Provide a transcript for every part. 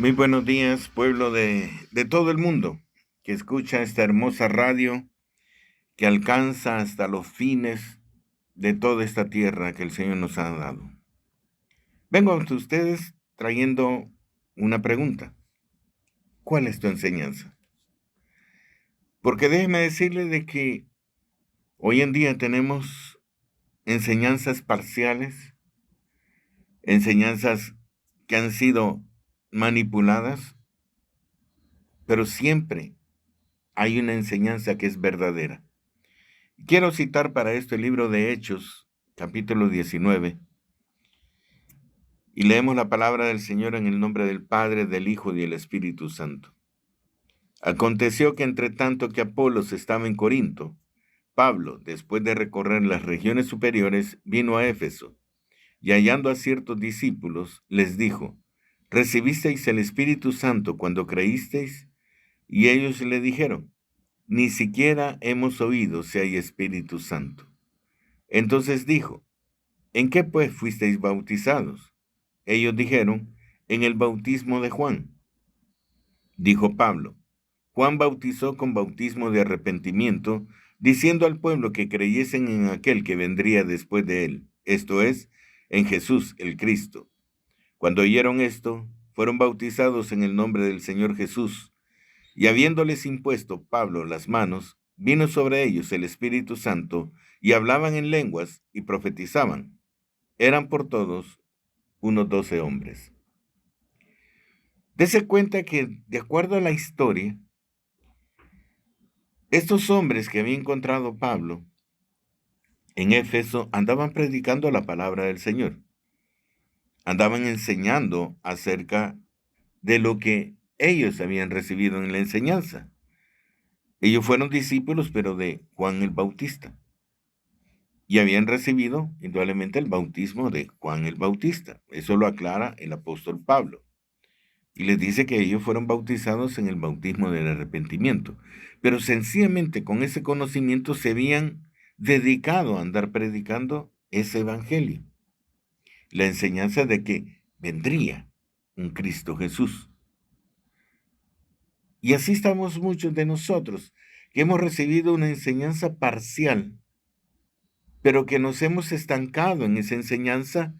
Muy buenos días, pueblo de todo el mundo que escucha esta hermosa radio que alcanza hasta los fines de toda esta tierra que el Señor nos ha dado. Vengo ante ustedes trayendo una pregunta. ¿Cuál es tu enseñanza? Porque déjeme decirle de que hoy en día tenemos enseñanzas parciales, enseñanzas que han sido manipuladas, pero siempre hay una enseñanza que es verdadera. Quiero citar para esto el libro de Hechos, capítulo 19, y leemos la palabra del Señor en el nombre del Padre, del Hijo y del Espíritu Santo. Aconteció que entre tanto que Apolos estaba en Corinto, Pablo, después de recorrer las regiones superiores, vino a Éfeso, y hallando a ciertos discípulos, les dijo, ¿recibisteis el Espíritu Santo cuando creísteis? Y ellos le dijeron, ni siquiera hemos oído si hay Espíritu Santo. Entonces dijo, ¿en qué pues fuisteis bautizados? Ellos dijeron, en el bautismo de Juan. Dijo Pablo, Juan bautizó con bautismo de arrepentimiento, diciendo al pueblo que creyesen en aquel que vendría después de él, esto es, en Jesús el Cristo. Cuando oyeron esto, fueron bautizados en el nombre del Señor Jesús, y habiéndoles impuesto Pablo las manos, vino sobre ellos el Espíritu Santo, y hablaban en lenguas y profetizaban. Eran por todos unos 12 hombres. Dese cuenta que, de acuerdo a la historia, estos hombres que había encontrado Pablo en Éfeso andaban predicando la palabra del Señor. Andaban enseñando acerca de lo que ellos habían recibido en la enseñanza. Ellos fueron discípulos, pero de Juan el Bautista. Y habían recibido, indudablemente, el bautismo de Juan el Bautista. Eso lo aclara el apóstol Pablo. Y les dice que ellos fueron bautizados en el bautismo del arrepentimiento. Pero sencillamente con ese conocimiento se habían dedicado a andar predicando ese evangelio. La enseñanza de que vendría un Cristo Jesús. Y así estamos muchos de nosotros, que hemos recibido una enseñanza parcial, pero que nos hemos estancado en esa enseñanza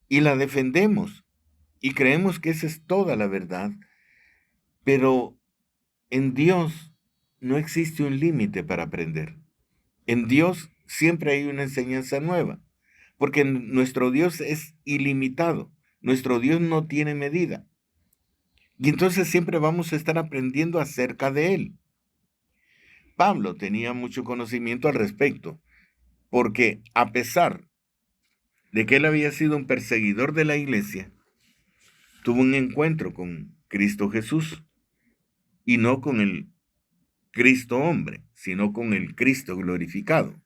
y la defendemos. Y creemos que esa es toda la verdad, pero en Dios no existe un límite para aprender. En Dios siempre hay una enseñanza nueva, porque nuestro Dios es ilimitado. Nuestro Dios no tiene medida. Y entonces siempre vamos a estar aprendiendo acerca de Él. Pablo tenía mucho conocimiento al respecto, porque a pesar de que él había sido un perseguidor de la iglesia, tuvo un encuentro con Cristo Jesús, y no con el Cristo hombre, sino con el Cristo glorificado.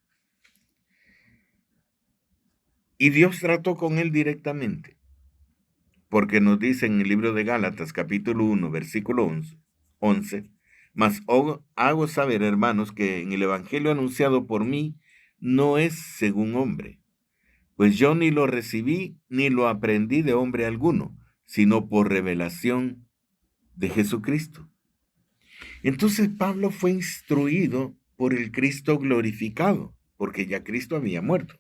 Y Dios trató con él directamente, porque nos dice en el libro de Gálatas, capítulo 1, versículo 11, mas hago saber, hermanos, que en el evangelio anunciado por mí no es según hombre, pues yo ni lo recibí ni lo aprendí de hombre alguno, sino por revelación de Jesucristo. Entonces Pablo fue instruido por el Cristo glorificado, porque ya Cristo había muerto.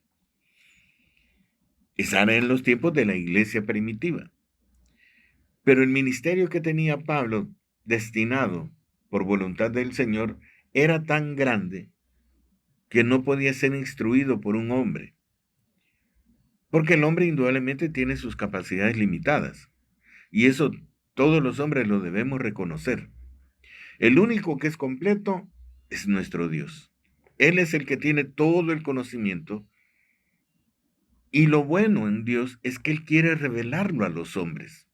Esa era en los tiempos de la iglesia primitiva. Pero el ministerio que tenía Pablo, destinado por voluntad del Señor, era tan grande que no podía ser instruido por un hombre. Porque el hombre indudablemente tiene sus capacidades limitadas. Y eso todos los hombres lo debemos reconocer. El único que es completo es nuestro Dios. Él es el que tiene todo el conocimiento. Y lo bueno en Dios es que Él quiere revelarlo a los hombres.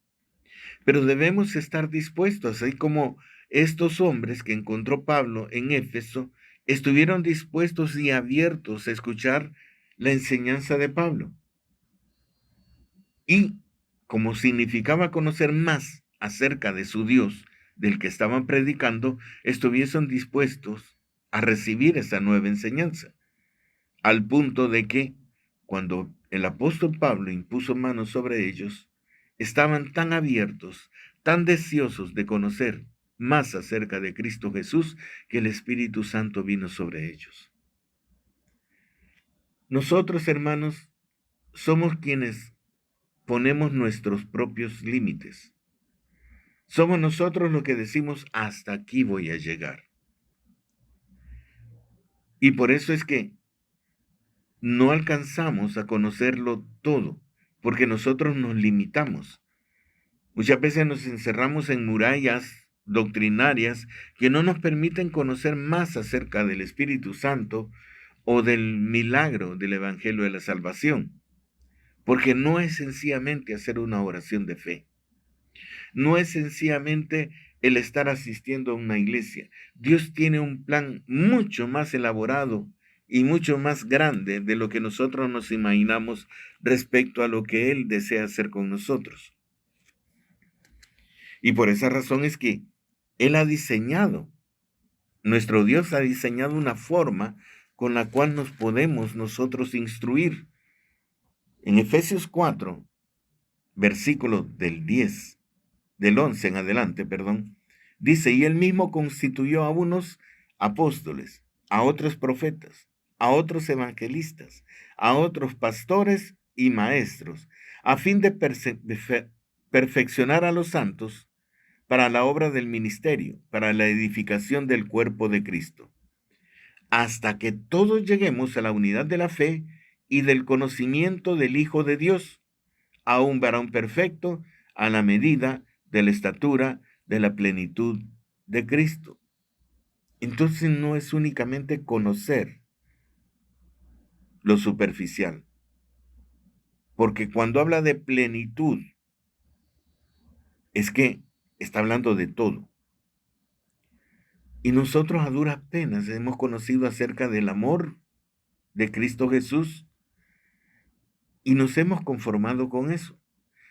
Pero debemos estar dispuestos, así como estos hombres que encontró Pablo en Éfeso, estuvieron dispuestos y abiertos a escuchar la enseñanza de Pablo. Y como significaba conocer más acerca de su Dios, del que estaban predicando, estuviesen dispuestos a recibir esa nueva enseñanza, al punto de que cuando el apóstol Pablo impuso manos sobre ellos, estaban tan abiertos, tan deseosos de conocer más acerca de Cristo Jesús que el Espíritu Santo vino sobre ellos. Nosotros, hermanos, somos quienes ponemos nuestros propios límites. Somos nosotros los que decimos, hasta aquí voy a llegar. Y por eso es que no alcanzamos a conocerlo todo, porque nosotros nos limitamos. Muchas veces nos encerramos en murallas doctrinarias que no nos permiten conocer más acerca del Espíritu Santo o del milagro del Evangelio de la Salvación, porque no es sencillamente hacer una oración de fe. No es sencillamente el estar asistiendo a una iglesia. Dios tiene un plan mucho más elaborado y mucho más grande de lo que nosotros nos imaginamos respecto a lo que Él desea hacer con nosotros. Y por esa razón es que Él ha diseñado, nuestro Dios ha diseñado una forma con la cual nos podemos nosotros instruir. En Efesios 4, versículo del 11 en adelante, dice, y Él mismo constituyó a unos apóstoles, a otros profetas, a otros evangelistas, a otros pastores y maestros, a fin de perfeccionar a los santos para la obra del ministerio, para la edificación del cuerpo de Cristo, hasta que todos lleguemos a la unidad de la fe y del conocimiento del Hijo de Dios, a un varón perfecto, a la medida de la estatura de la plenitud de Cristo. Entonces no es únicamente conocer lo superficial, porque cuando habla de plenitud, es que está hablando de todo. Y nosotros a duras penas hemos conocido acerca del amor de Cristo Jesús y nos hemos conformado con eso.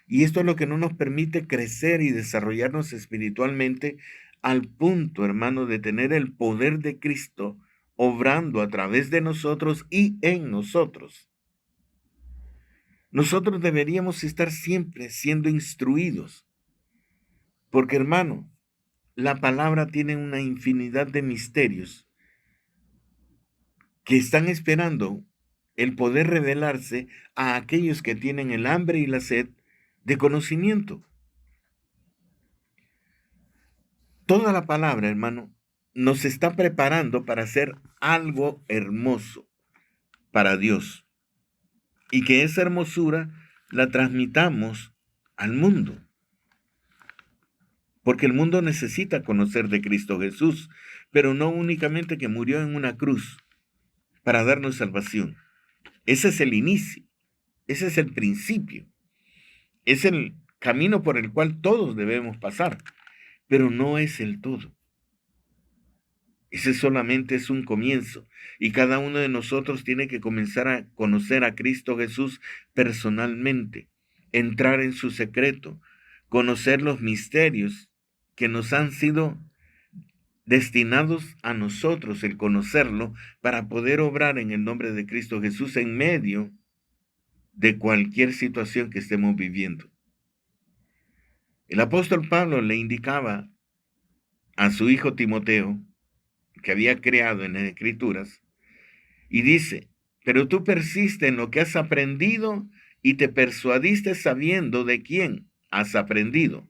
Y esto es lo que no nos permite crecer y desarrollarnos espiritualmente al punto, hermano, de tener el poder de Cristo obrando a través de nosotros y en nosotros. Nosotros deberíamos estar siempre siendo instruidos, porque, hermano, la palabra tiene una infinidad de misterios que están esperando el poder revelarse a aquellos que tienen el hambre y la sed de conocimiento. Toda la palabra, hermano, nos está preparando para hacer algo hermoso para Dios y que esa hermosura la transmitamos al mundo. Porque el mundo necesita conocer de Cristo Jesús, pero no únicamente que murió en una cruz para darnos salvación. Ese es el inicio, ese es el principio, es el camino por el cual todos debemos pasar, pero no es el todo. Ese solamente es un comienzo y cada uno de nosotros tiene que comenzar a conocer a Cristo Jesús personalmente, entrar en su secreto, conocer los misterios que nos han sido destinados a nosotros, el conocerlo, para poder obrar en el nombre de Cristo Jesús en medio de cualquier situación que estemos viviendo. El apóstol Pablo le indicaba a su hijo Timoteo, que había creado en las Escrituras, y dice, pero tú persiste en lo que has aprendido y te persuadiste sabiendo de quién has aprendido,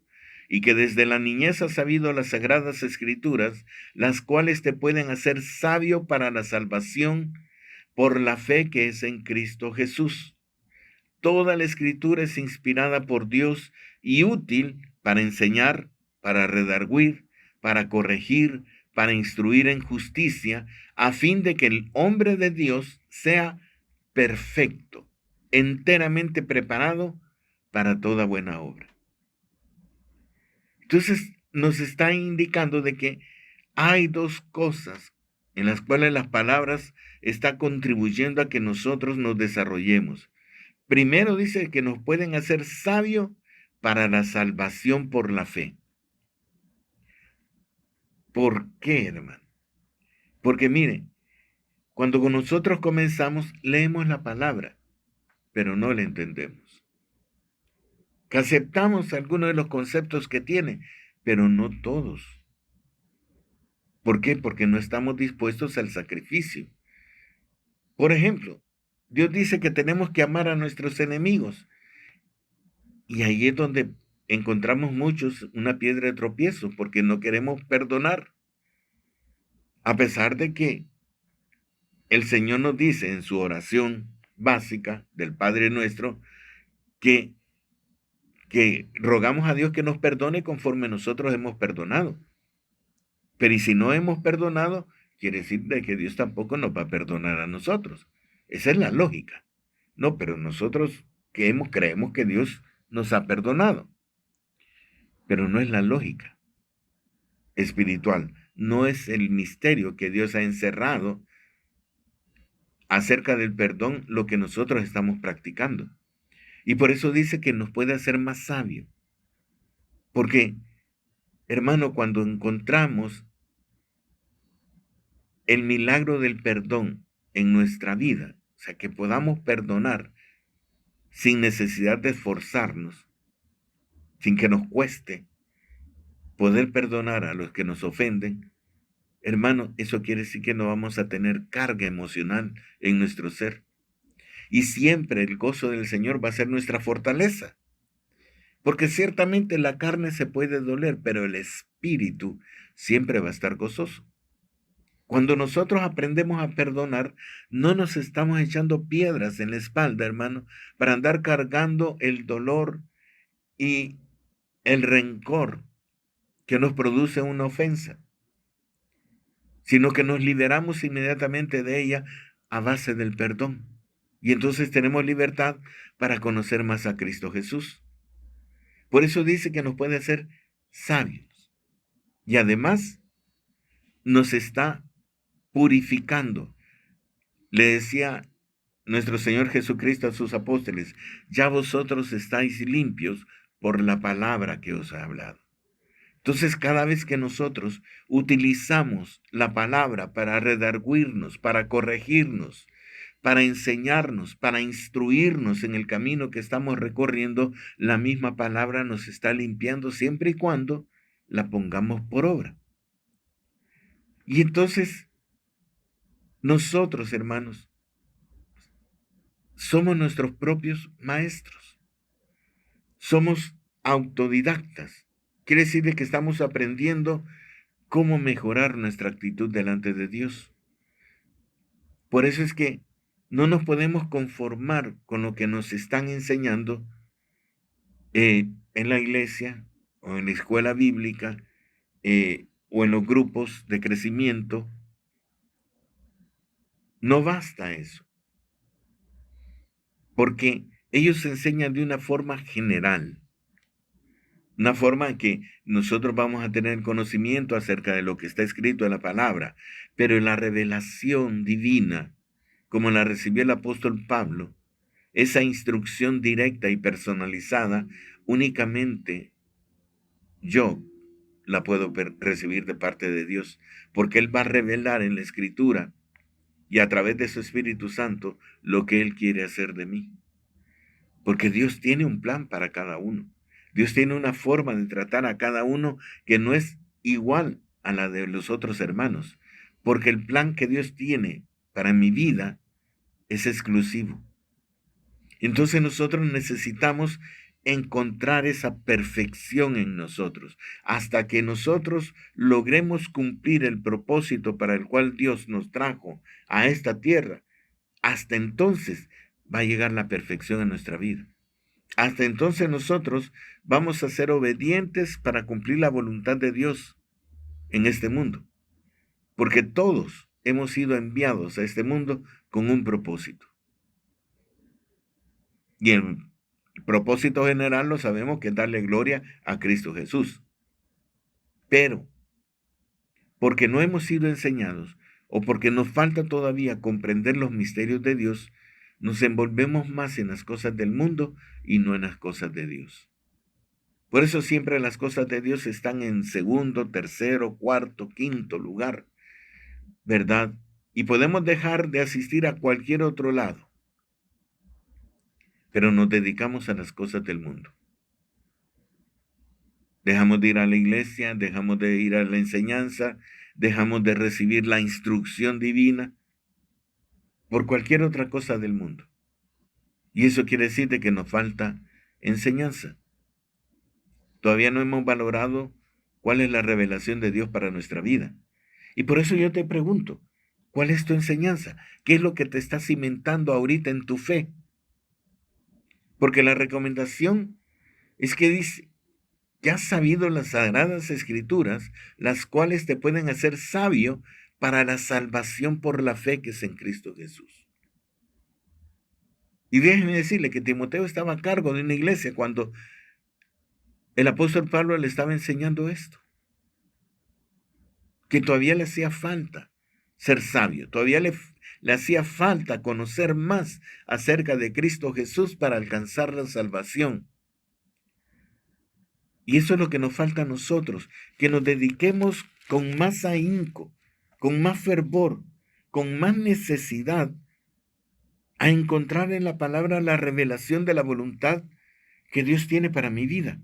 y que desde la niñez has sabido las sagradas Escrituras, las cuales te pueden hacer sabio para la salvación por la fe que es en Cristo Jesús. Toda la Escritura es inspirada por Dios y útil para enseñar, para redarguir, para corregir, para instruir en justicia, a fin de que el hombre de Dios sea perfecto, enteramente preparado para toda buena obra. Entonces nos está indicando de que hay dos cosas en las cuales las palabras están contribuyendo a que nosotros nos desarrollemos. Primero dice que nos pueden hacer sabios para la salvación por la fe. ¿Por qué, hermano? Porque miren, cuando nosotros comenzamos, leemos la palabra, pero no la entendemos. que aceptamos algunos de los conceptos que tiene, pero no todos. ¿Por qué? Porque no estamos dispuestos al sacrificio. Por ejemplo, Dios dice que tenemos que amar a nuestros enemigos. Y ahí es donde encontramos muchos una piedra de tropiezo, porque no queremos perdonar. A pesar de que el Señor nos dice en su oración básica del Padre Nuestro que, que rogamos a Dios que nos perdone conforme nosotros hemos perdonado. Pero y si no hemos perdonado, quiere decir de que Dios tampoco nos va a perdonar a nosotros. Esa es la lógica. No, pero nosotros creemos que Dios nos ha perdonado. Pero no es la lógica espiritual. No es el misterio que Dios ha encerrado acerca del perdón lo que nosotros estamos practicando. Y por eso dice que nos puede hacer más sabios. Porque, hermano, cuando encontramos el milagro del perdón en nuestra vida, o sea, que podamos perdonar sin necesidad de esforzarnos, sin que nos cueste poder perdonar a los que nos ofenden, hermano, eso quiere decir que no vamos a tener carga emocional en nuestro ser. Y siempre el gozo del Señor va a ser nuestra fortaleza. Porque ciertamente la carne se puede doler, pero el espíritu siempre va a estar gozoso. Cuando nosotros aprendemos a perdonar, no nos estamos echando piedras en la espalda, hermano, para andar cargando el dolor y el rencor que nos produce una ofensa, sino que nos liberamos inmediatamente de ella a base del perdón. Y entonces tenemos libertad para conocer más a Cristo Jesús. Por eso dice que nos puede hacer sabios. Y además nos está purificando. Le decía nuestro Señor Jesucristo a sus apóstoles, ya vosotros estáis limpios por la palabra que os ha hablado. Entonces, cada vez que nosotros utilizamos la palabra para redarguirnos, para corregirnos, para enseñarnos, para instruirnos en el camino que estamos recorriendo, la misma palabra nos está limpiando siempre y cuando la pongamos por obra. Y entonces, nosotros, hermanos, somos nuestros propios maestros. Somos autodidactas. Quiere decir que estamos aprendiendo cómo mejorar nuestra actitud delante de Dios. Por eso es que no nos podemos conformar con lo que nos están enseñando en la iglesia o en la escuela bíblica o en los grupos de crecimiento. No basta eso, porque ellos enseñan de una forma general. Una forma en que nosotros vamos a tener conocimiento acerca de lo que está escrito en la palabra, pero en la revelación divina, como la recibió el apóstol Pablo, esa instrucción directa y personalizada, únicamente yo la puedo recibir de parte de Dios, porque Él va a revelar en la Escritura y a través de su Espíritu Santo lo que Él quiere hacer de mí. Porque Dios tiene un plan para cada uno. Dios tiene una forma de tratar a cada uno que no es igual a la de los otros hermanos, porque el plan que Dios tiene para mi vida es exclusivo. Entonces nosotros necesitamos encontrar esa perfección en nosotros, hasta que nosotros logremos cumplir el propósito para el cual Dios nos trajo a esta tierra. Hasta entonces va a llegar la perfección en nuestra vida. Hasta entonces nosotros vamos a ser obedientes para cumplir la voluntad de Dios en este mundo, porque todos hemos sido enviados a este mundo con un propósito. Y el propósito general lo sabemos que es darle gloria a Cristo Jesús. Pero, porque no hemos sido enseñados o porque nos falta todavía comprender los misterios de Dios, nos envolvemos más en las cosas del mundo y no en las cosas de Dios. Por eso siempre las cosas de Dios están en segundo, tercero, cuarto, quinto lugar, ¿verdad? Y podemos dejar de asistir a cualquier otro lado, pero nos dedicamos a las cosas del mundo. Dejamos de ir a la iglesia, dejamos de ir a la enseñanza, dejamos de recibir la instrucción divina por cualquier otra cosa del mundo. Y eso quiere decir de que nos falta enseñanza. Todavía no hemos valorado cuál es la revelación de Dios para nuestra vida. Y por eso yo te pregunto, ¿cuál es tu enseñanza? ¿Qué es lo que te está cimentando ahorita en tu fe? Porque la recomendación es que dice, ya has sabido las sagradas escrituras, las cuales te pueden hacer sabio para la salvación por la fe que es en Cristo Jesús. Y déjeme decirle que Timoteo estaba a cargo de una iglesia cuando el apóstol Pablo le estaba enseñando esto, que todavía le hacía falta ser sabio, todavía le hacía falta conocer más acerca de Cristo Jesús para alcanzar la salvación. Y eso es lo que nos falta a nosotros, que nos dediquemos con más ahínco, con más fervor, con más necesidad a encontrar en la palabra la revelación de la voluntad que Dios tiene para mi vida.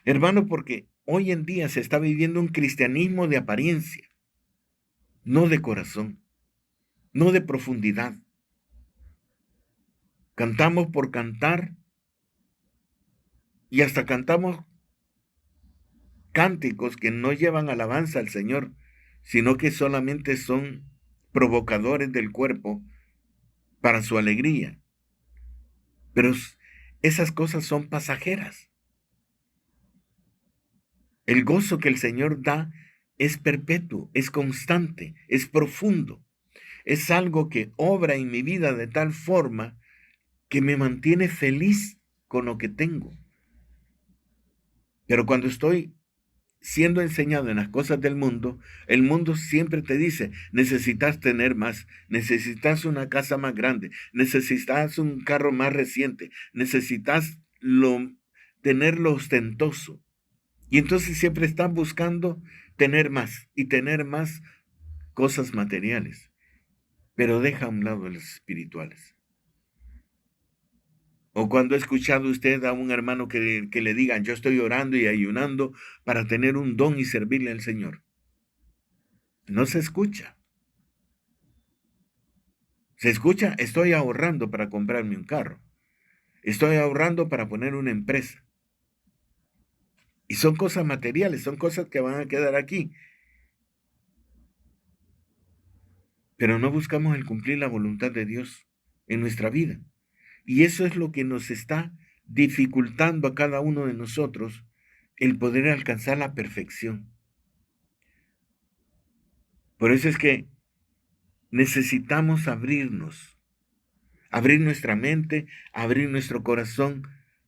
Hermano, porque hoy en día se está viviendo un cristianismo de apariencia, no de corazón, no de profundidad. Cantamos por cantar y hasta cantamos cánticos que no llevan alabanza al Señor, sino que solamente son provocadores del cuerpo para su alegría. Pero esas cosas son pasajeras. El gozo que el Señor da es perpetuo, es constante, es profundo. Es algo que obra en mi vida de tal forma que me mantiene feliz con lo que tengo. Pero cuando estoy siendo enseñado en las cosas del mundo, el mundo siempre te dice, necesitas tener más, necesitas una casa más grande, necesitas un carro más reciente, necesitas tenerlo ostentoso. Y entonces siempre estás buscando tener más y tener más cosas materiales, pero deja a un lado las espirituales. O cuando ha escuchado usted a un hermano que le digan, yo estoy orando y ayunando para tener un don y servirle al Señor. No se escucha. Se escucha, estoy ahorrando para comprarme un carro. Estoy ahorrando para poner una empresa. Y son cosas materiales, son cosas que van a quedar aquí. Pero no buscamos el cumplir la voluntad de Dios en nuestra vida. Y eso es lo que nos está dificultando a cada uno de nosotros el poder alcanzar la perfección. Por eso es que necesitamos abrirnos, abrir nuestra mente, abrir nuestro corazón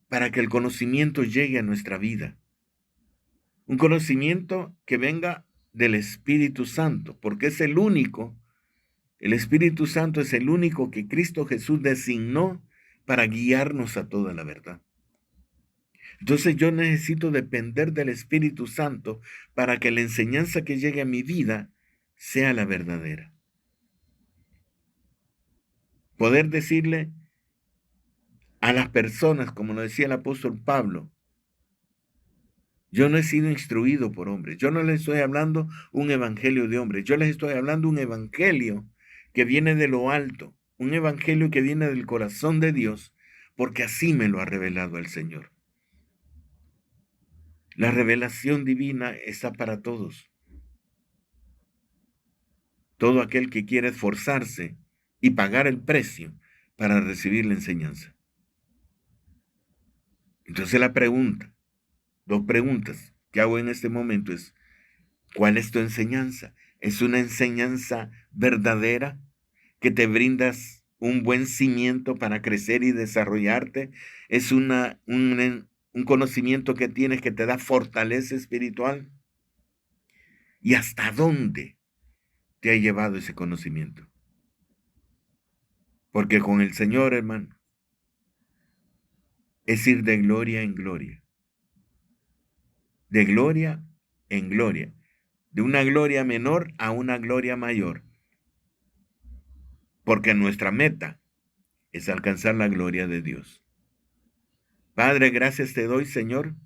para que el conocimiento llegue a nuestra vida. Un conocimiento que venga del Espíritu Santo, porque es el Espíritu Santo es el único que Cristo Jesús designó para guiarnos a toda la verdad. Entonces yo necesito depender del Espíritu Santo para que la enseñanza que llegue a mi vida sea la verdadera. Poder decirle a las personas, como lo decía el apóstol Pablo, yo no he sido instruido por hombres, yo no les estoy hablando un evangelio de hombres, yo les estoy hablando un evangelio que viene de lo alto, un evangelio que viene del corazón de Dios, porque así me lo ha revelado el Señor. La revelación divina está para todos. Todo aquel que quiere esforzarse y pagar el precio para recibir la enseñanza. Entonces la pregunta, dos preguntas que hago en este momento es, ¿cuál es tu enseñanza? ¿Es una enseñanza verdadera que te brindas un buen cimiento para crecer y desarrollarte? ¿Es un conocimiento que tienes que te da fortaleza espiritual? ¿Y hasta dónde te ha llevado ese conocimiento? Porque con el Señor, hermano, es ir de gloria en gloria. De gloria en gloria. De una gloria menor a una gloria mayor. Porque nuestra meta es alcanzar la gloria de Dios. Padre, gracias te doy, Señor,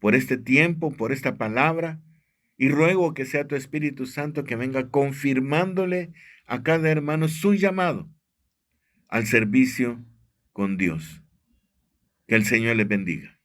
por este tiempo, por esta palabra, y ruego que sea tu Espíritu Santo que venga confirmándole a cada hermano su llamado al servicio con Dios. Que el Señor les bendiga.